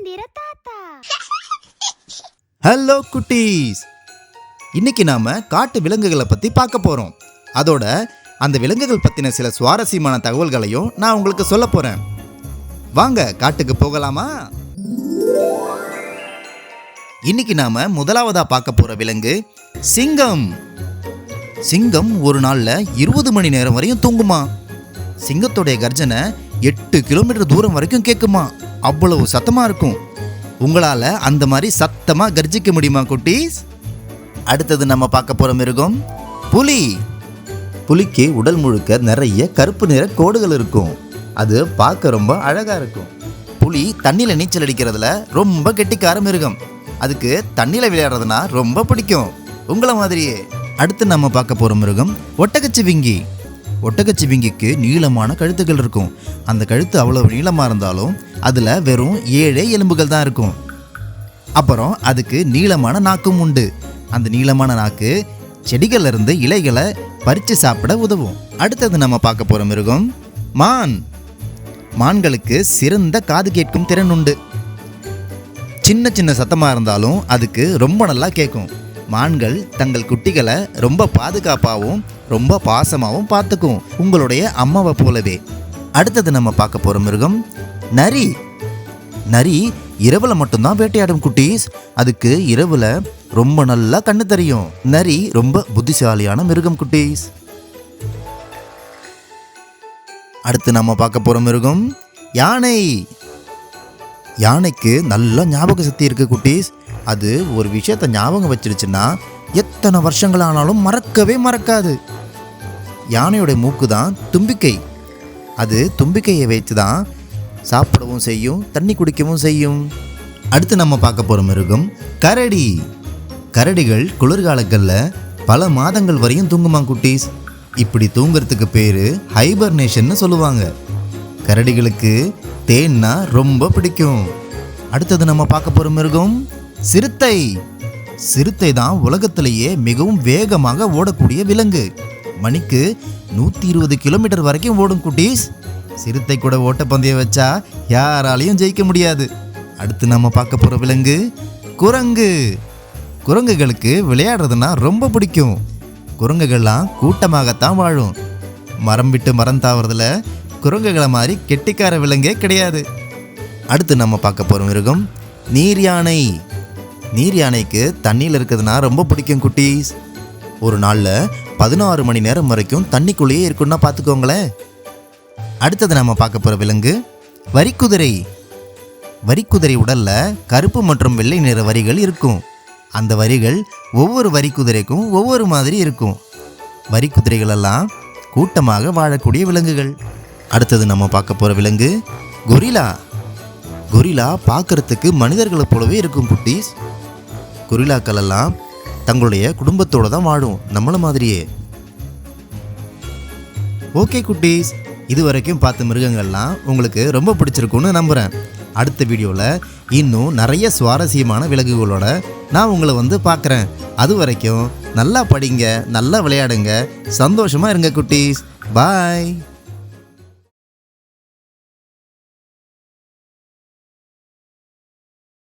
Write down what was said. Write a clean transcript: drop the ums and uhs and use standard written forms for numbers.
மந்திர தாத்தா. ஹலோ குட்டீஸ், இன்னைக்கு நாம காட்டு விலங்குகளை பத்தி பார்க்க போறோம். அதோட அந்த விலங்குகள் பத்தின சில சுவாரஸ்யமான தகவல்களையும் நான் உங்களுக்கு சொல்ல போறேன். வாங்க காட்டுக்கு போகலாமா? இன்னைக்கு நாம முதலாவதா பார்க்க போற விலங்கு சிங்கம். சிங்கம் ஒரு நாள்ல 20 மணி நேரம் வரையும் தூங்குமா. சிங்கத்தோடைய கர்ஜனை 8 கிலோமீட்டர் தூரம் வரைக்கும் கேட்குமா. அவ்வளவு சத்தமா இருக்கும். உங்களால அந்த மாதிரி சத்தமா கர்ஜிக்க முடியுமா குட்டீஸ்? அடுத்தது நம்ம பார்க்க போற மிருகம் புலி. புலிக்கு உடல் முழுக்க நிறைய கருப்பு நிற கோடுகள் இருக்கும். அது பார்க்க ரொம்ப அழகா இருக்கும். புலி தண்ணியில நீச்சல் அடிக்கிறதுல ரொம்ப கெட்டிக்கார மிருகம். அதுக்கு தண்ணியில விளையாடுறதுனா ரொம்ப பிடிக்கும், உங்களை மாதிரியே. அடுத்து நம்ம பார்க்க போற மிருகம் ஒட்டகச்சிவிங்கி. ஒட்டகச்சிவிங்கிக்கு நீளமான கழுத்துகள் இருக்கும். அந்த கழுத்து அவ்வளவு நீளமா இருந்தாலும் அதுல வெறும் 7 எலும்புகள் தான் இருக்கும். அப்புறம் அதுக்கு நீளமான நாக்கும் உண்டு. அந்த நீளமான நாக்கு செடிகள்ல இருந்து இலைகளை பறித்து சாப்பிட உதவும். அடுத்தது நம்ம பார்க்க போற மிருகம் மான். மான்களுக்கு சிறந்த காது கேட்கும் திறன் உண்டு. சின்ன சின்ன சத்தமா இருந்தாலும் அதுக்கு ரொம்ப நல்லா கேட்கும். மான்கள் தங்கள் குட்டிகளை ரொம்ப பாதுகாப்பாகவும் ரொம்ப பாசமாகவும் பார்த்துக்கும், உங்களுடைய அம்மாவை போலவே. அடுத்தது நம்ம பார்க்க போற மிருகம் நரி. நரி இரவுல மட்டும்தான் வேட்டையாடும் குட்டீஸ். அதுக்கு இரவுல ரொம்ப நல்லா கண்ணு தெரியும். நரி ரொம்ப புத்திசாலியான மிருகம் குட்டீஸ். அடுத்து நம்ம பார்க்க போற மிருகம் யானை. யானைக்கு நல்ல ஞாபக சக்தி இருக்கு குட்டீஸ். அது ஒரு விஷயத்தை ஞாபகம் வச்சிருச்சுன்னா எத்தனை வருஷங்கள் ஆனாலும் மறக்கவே மறக்காது. யானையோட மூக்கு தான் தும்பிக்கை. அது தும்பிக்கையை வைத்து தான் சாப்பிடவும் செய்யும், தண்ணி குடிக்கவும் செய்யும். அடுத்து நம்ம பார்க்க போற மிருகம் கரடி. கரடிகள் குளிர்காலங்களில் பல மாதங்கள் வரையும் தூங்குமா குட்டீஸ். இப்படி தூங்குறதுக்கு பேரு ஹைபர்னேஷன் சொல்லுவாங்க. கரடிகளுக்கு தேன்னா ரொம்ப பிடிக்கும். அடுத்தது நம்ம பார்க்க போற மிருகம் சிறுத்தை. சிறுத்தை தான் உலகத்திலேயே மிகவும் வேகமாக ஓடக்கூடிய விலங்கு. மணிக்கு 120 கிலோமீட்டர் வரைக்கும் ஓடும் குட்டீஸ். சிறுத்தை கூட ஓட்டப்பந்தயம் வச்சா யாராலையும் ஜெயிக்க முடியாது. அடுத்து நம்ம பார்க்க போற விலங்கு குரங்கு. குரங்குகளுக்கு விளையாடுறதுனா ரொம்ப பிடிக்கும். குரங்குகள்லாம் கூட்டமாகத்தான் வாழும். மரம் விட்டு மரம் தாவறதுல குரங்குகளை மாதிரி கெட்டிக்கார விலங்கே கிடையாது. அடுத்து நம்ம பார்க்க போற மிருகம் நீர் யானை. நீர் யானைக்கு தண்ணியில் இருக்கிறதுனா ரொம்ப பிடிக்கும் குட்டீஸ். ஒரு நாளில் 16 மணி நேரம் வரைக்கும் தண்ணிக்குள்ளேயே இருக்குன்னா பார்த்துக்கோங்களேன். அடுத்தது நம்ம பார்க்க போகிற விலங்கு வரிக்குதிரை. வரிக்குதிரை உடல்ல கருப்பு மற்றும் வெள்ளை நிற வரிகள் இருக்கும். அந்த வரிகள் ஒவ்வொரு வரிக்குதிரைக்கும் ஒவ்வொரு மாதிரி இருக்கும். வரிக்குதிரைகள் எல்லாம் கூட்டமாக வாழக்கூடிய விலங்குகள். அடுத்தது நம்ம பார்க்க போகிற விலங்கு கொரிலா. கொரிலா பார்க்கறதுக்கு மனிதர்களை போலவே இருக்கும் குட்டீஸ். கொரிலாக்கள் எல்லாம் தங்களுடைய குடும்பத்தோடு தான் வாழும், நம்மள மாதிரியே. ஓகே குட்டீஸ், இது வரைக்கும் பார்த்த மிருகங்கள்லாம் உங்களுக்கு ரொம்ப பிடிச்சிருக்குன்னு நம்புகிறேன். அடுத்த வீடியோவில் இன்னும் நிறைய சுவாரஸ்யமான விலங்குகளோட நான் உங்களை பார்க்குறேன். அது வரைக்கும் நல்லா படிங்க, நல்லா விளையாடுங்க, சந்தோஷமாக இருங்க குட்டீஸ். பாய்.